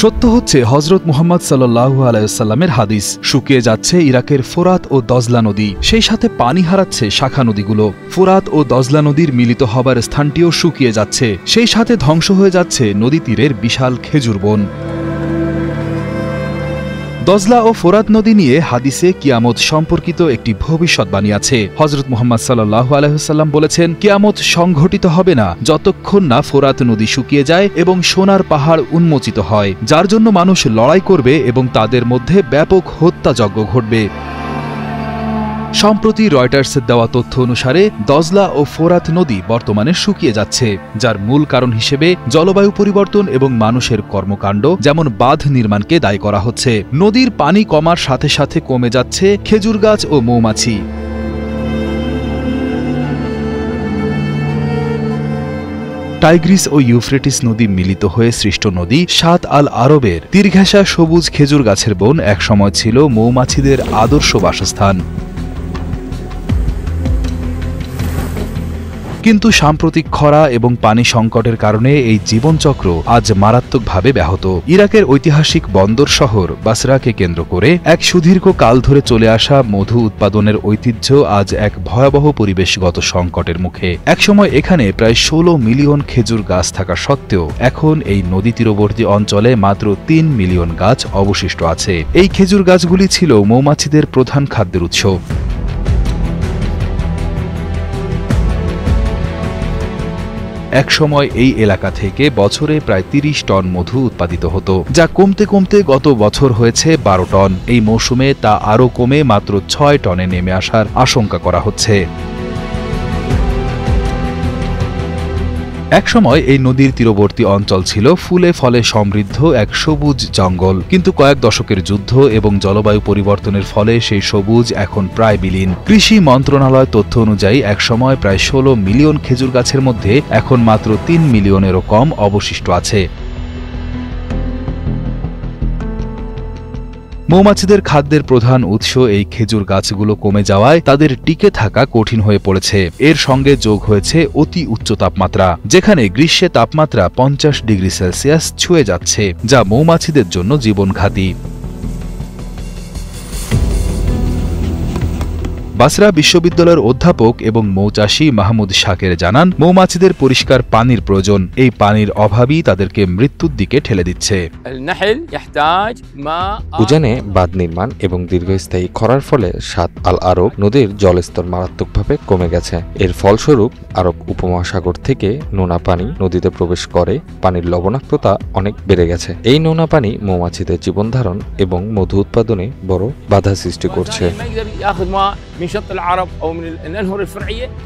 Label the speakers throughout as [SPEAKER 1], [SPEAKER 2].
[SPEAKER 1] সত্য হচ্ছে হযরত মুহাম্মদ সাল্লাল্লাহু আলাইহি ওয়াসাল্লামের হাদিস, শুকিয়ে যাচ্ছে ইরাকের ফোরাত ও দজলা নদী, সেই সাথে পানি হারাচ্ছে শাখা নদীগুলো। ফোরাত ও দজলা নদীর মিলিত হবার স্থানটিও শুকিয়ে যাচ্ছে, সেই সাথে ধ্বংস হয়ে যাচ্ছে নদী তীরের বিশাল খেজুর বন। দজলা ও ফোরাত নদী নিয়ে হাদিসে কিয়ামত সম্পর্কিত একটি ভবিষ্যৎবাণী আছে। হযরত মুহাম্মদ সাল্লাল্লাহু আলাইহি ওয়াসাল্লাম বলেছেন, কিয়ামত সংঘটিত হবে না যতক্ষণ না ফোরাত নদী শুকিয়ে যায় এবং সোনার পাহাড় উন্মোচিত হয়, যার জন্য মানুষ লড়াই করবে এবং তাদের মধ্যে ব্যাপক হত্যাযজ্ঞ ঘটবে। সম্প্রতি রয়টার্সের দেওয়া তথ্য অনুসারে দজলা ও ফোরাত নদী বর্তমানে শুকিয়ে যাচ্ছে, যার মূল কারণ হিসেবে জলবায়ু পরিবর্তন এবং মানুষের কর্মকাণ্ড, যেমন বাঁধ নির্মাণকে দায়ী করা হচ্ছে। নদীর পানি কমার সাথে সাথে কমে যাচ্ছে খেজুর গাছ ও মৌমাছি। টাইগ্রিস ও ইউফ্রেটিস নদী মিলিত হয়ে সৃষ্ট নদী সাত আল আরবের তীরঘেঁষা সবুজ খেজুর গাছের বন একসময় ছিল মৌমাছিদের আদর্শ বাসস্থান। কিন্তু সাম্প্রতিক খরা এবং পানি সংকটের কারণে এই জীবনচক্র আজ মারাত্মকভাবে ব্যাহত। ইরাকের ঐতিহাসিক বন্দর শহর বাসরাকে কেন্দ্র করে এক সুদীর্ঘ কাল ধরে চলে আসা মধু উৎপাদনের ঐতিহ্য আজ এক ভয়াবহ পরিবেশগত সংকটের মুখে। একসময় এখানে প্রায় 16 মিলিয়ন খেজুর গাছ থাকা সত্ত্বেও এখন এই নদী তীরবর্তী অঞ্চলে মাত্র 3 মিলিয়ন গাছ অবশিষ্ট আছে। এই খেজুর গাছগুলি ছিল মৌমাছিদের প্রধান খাদ্যের উৎস। একসময় এই এলাকা থেকে বছরে প্রায় 30 টন মধু উৎপাদিত হতো, যা কমতে কমতে গত বছর হয়েছে 12 টন। এই মৌসুমে তা আরও কমে মাত্র 6 টনে নেমে আসার আশঙ্কা করা হচ্ছে। একসময় এই নদীর তীরবর্তী অঞ্চল ছিল ফুলে ফলে সমৃদ্ধ এক সবুজ জঙ্গল, কিন্তু কয়েক দশকের যুদ্ধ এবং জলবায়ু পরিবর্তনের ফলে সেই সবুজ এখন প্রায় বিলীন। কৃষি মন্ত্রণালয় তথ্য অনুযায়ী একসময় প্রায় 16 মিলিয়ন খেজুর গাছের মধ্যে এখন মাত্র 3 মিলিয়নেরও কম অবশিষ্ট আছে। মৌমাছিদের খাদ্যের প্রধান উৎস এই খেজুর গাছগুলো কমে যাওয়ায় তাদের টিকে থাকা কঠিন হয়ে পড়েছে। এর সঙ্গে যোগ হয়েছে অতি উচ্চ তাপমাত্রা, যেখানে গ্রীষ্মে তাপমাত্রা 50 ডিগ্রি সেলসিয়াস ছুঁয়ে যাচ্ছে, যা মৌমাছিদের জন্য জীবনঘাতী। বাসরা বিশ্ববিদ্যালয়ের অধ্যাপক এবং মৌচাষী মাহমুদ শাকের জানান, মৌমাছিদের পরিষ্কার পানির প্রয়োজন। এই পানির অভাবই তাদেরকে মৃত্যুর দিকে ঠেলে দিচ্ছে।
[SPEAKER 2] উজানে বাঁধ নির্মাণ এবং দীর্ঘস্থায়ী খরার ফলে সাত আল আরব নদীর জলস্তর মারাত্মকভাবে কমে গেছে। এর ফলস্বরূপ আরব উপমহাসাগর থেকে নোনা পানি নদীতে প্রবেশ করে পানির লবণাক্ততা অনেক বেড়ে গেছে। এই নোনা পানি মৌমাছিদের জীবনধারণ এবং মধু উৎপাদনে বড় বাধা সৃষ্টি করছে।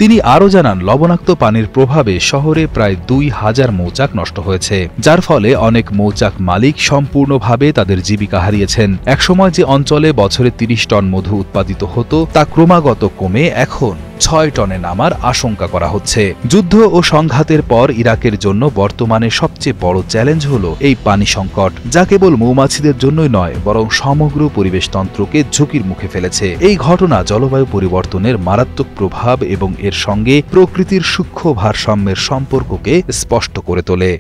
[SPEAKER 1] তিনি আরও জানান, লবণাক্ত পানির প্রভাবে শহরে প্রায় 2000 মৌচাক নষ্ট হয়েছে, যার ফলে অনেক মৌচাক মালিক সম্পূর্ণভাবে তাদের জীবিকা হারিয়েছেন। একসময় যে অঞ্চলে বছরে 30 টন মধু উৎপাদিত হতো, তা ক্রমাগত কমে এখন 6 টনে নামার আশঙ্কা করা হচ্ছে। যুদ্ধ ও সংঘাতের পর ইরাকের জন্য বর্তমানে সবচেয়ে বড় চ্যালেঞ্জ হলো এই পানি সংকট, যা কেবল মৌমাছিদের জন্যই নয়, বরং সমগ্র পরিবেশতন্ত্রকে ঝুঁকির মুখে ফেলেছে। এই ঘটনা জলবায়ু পরিবর্তনের মারাত্মক প্রভাব এবং এর সঙ্গে প্রকৃতির সূক্ষ্ম ভারসাম্যের সম্পর্ককে স্পষ্ট করে তোলে।